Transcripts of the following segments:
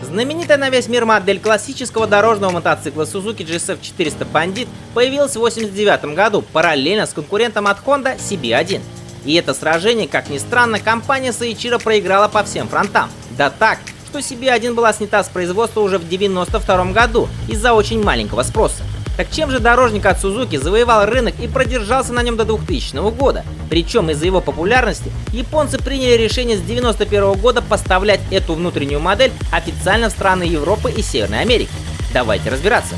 Знаменитая на весь мир модель классического дорожного мотоцикла Suzuki GSF 400 Bandit появилась в 1989 году параллельно с конкурентом от Honda CB1. И это сражение, как ни странно, компания Soichiro проиграла по всем фронтам. Да так, что CB1 была снята с производства уже в 1992 году из-за очень маленького спроса. Так чем же дорожник от Suzuki завоевал рынок и продержался на нем до 2000 года? Причем из-за его популярности японцы приняли решение с 1991 года поставлять эту внутреннюю модель официально в страны Европы и Северной Америки. Давайте разбираться.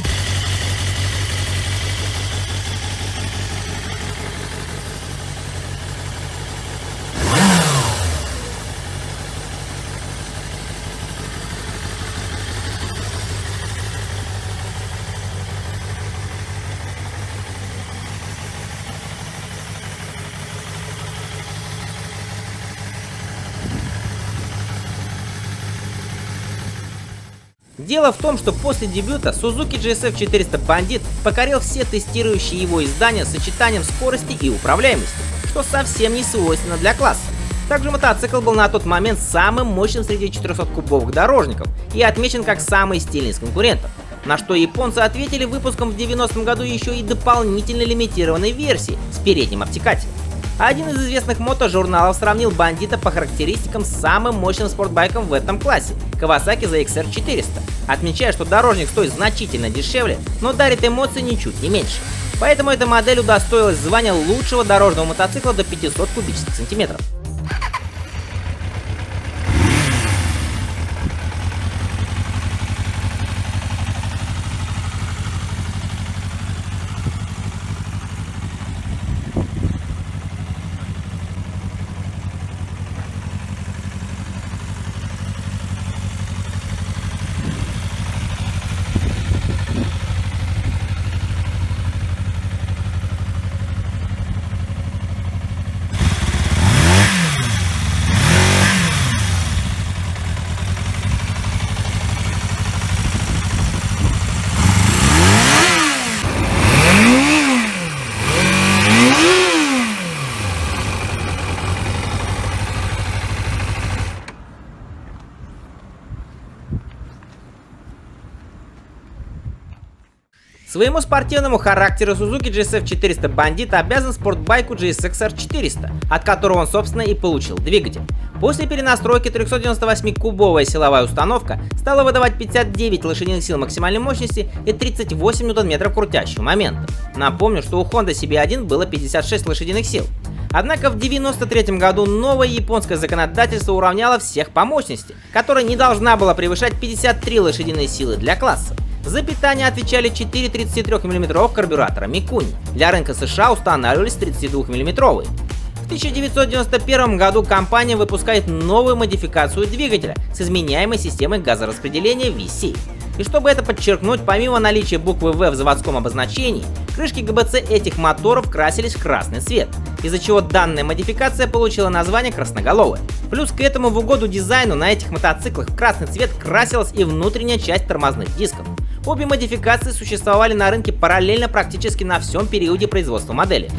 Дело в том, что после дебюта Suzuki GSF 400 Bandit покорил все тестирующие его издания с сочетанием скорости и управляемости, что совсем не свойственно для класса. Также мотоцикл был на тот момент самым мощным среди 400-кубовых дорожников и отмечен как самый стильный из конкурентов, на что японцы ответили выпуском в 90-м году еще и дополнительной лимитированной версии с передним обтекателем. Один из известных мотожурналов сравнил Бандита по характеристикам с самым мощным спортбайком в этом классе – Kawasaki ZX-R 400, отмечая, что дорожник стоит значительно дешевле, но дарит эмоции ничуть не меньше. Поэтому эта модель удостоилась звания лучшего дорожного мотоцикла до 500 кубических сантиметров. Своему спортивному характеру Suzuki GSF 400 Bandit обязан спортбайку GSX-R 400, от которого он, собственно, и получил двигатель. После перенастройки 398-кубовая силовая установка стала выдавать 59 лошадиных сил максимальной мощности и 38 ньютон-метров крутящего момента. Напомню, что у Honda CB1 было 56 лошадиных сил. Однако в 1993 году новое японское законодательство уравняло всех по мощности, которая не должна была превышать 53 лошадиные силы для класса. За питание отвечали 4 33 мм карбюратора Mikuni. Для рынка США устанавливались 32 мм. В 1991 году компания выпускает новую модификацию двигателя с изменяемой системой газораспределения VC. И чтобы это подчеркнуть, помимо наличия буквы V в заводском обозначении, крышки ГБЦ этих моторов красились в красный цвет, из-за чего данная модификация получила название красноголовая. Плюс к этому в угоду дизайну на этих мотоциклах в красный цвет красилась и внутренняя часть тормозных дисков. Обе модификации существовали на рынке параллельно практически на всем периоде производства модели.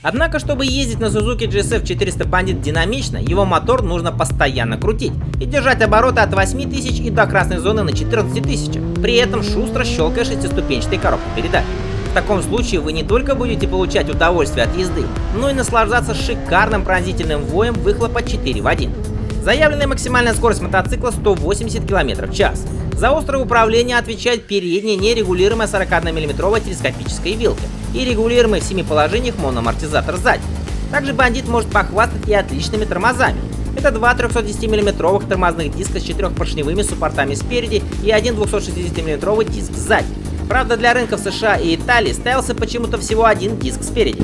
Однако, чтобы ездить на Suzuki GSF 400 Bandit динамично, его мотор нужно постоянно крутить и держать обороты от 8000 и до красной зоны на 14000, при этом шустро щелкая шестиступенчатой коробкой передач. В таком случае вы не только будете получать удовольствие от езды, но и наслаждаться шикарным пронзительным воем выхлопа 4 в 1. Заявленная максимальная скорость мотоцикла 180 км в час. За острое управление отвечает передняя нерегулируемая 41-мм телескопическая вилка и регулируемый в 7 положениях моноамортизатор сзади. Также бандит может похвастать и отличными тормозами. Это два 310-мм тормозных диска с 4-поршневыми суппортами спереди и один 260-мм диск сзади. Правда, для рынков США и Италии ставился почему-то всего один диск спереди.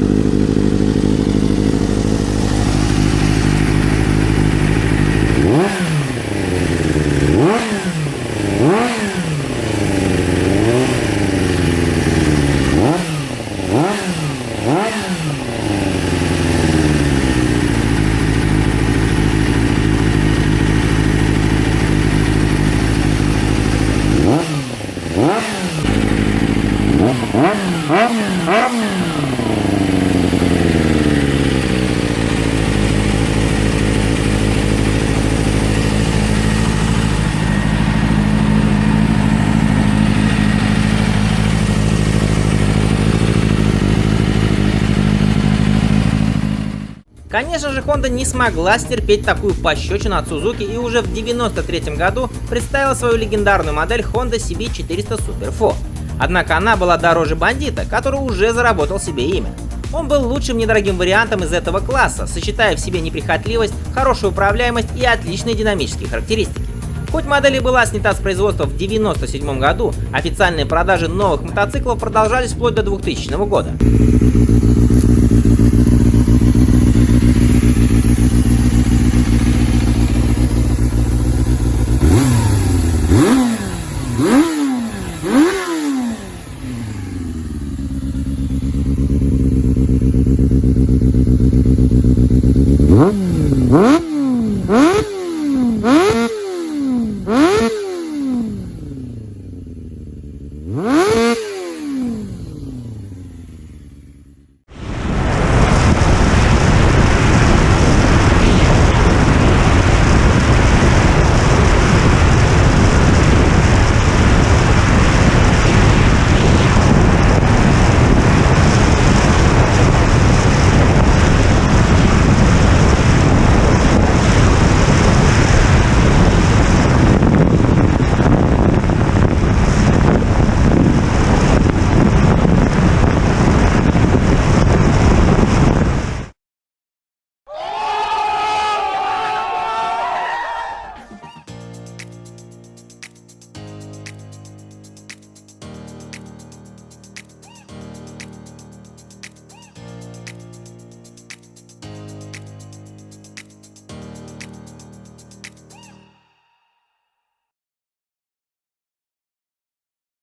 Конечно же, Honda не смогла стерпеть такую пощечину от Suzuki и уже в 1993 году представила свою легендарную модель Honda CB400 Super 4. Однако она была дороже Бандита, который уже заработал себе имя. Он был лучшим недорогим вариантом из этого класса, сочетая в себе неприхотливость, хорошую управляемость и отличные динамические характеристики. Хоть модель и была снята с производства в 1997 году, официальные продажи новых мотоциклов продолжались вплоть до 2000 года. Mm-hmm.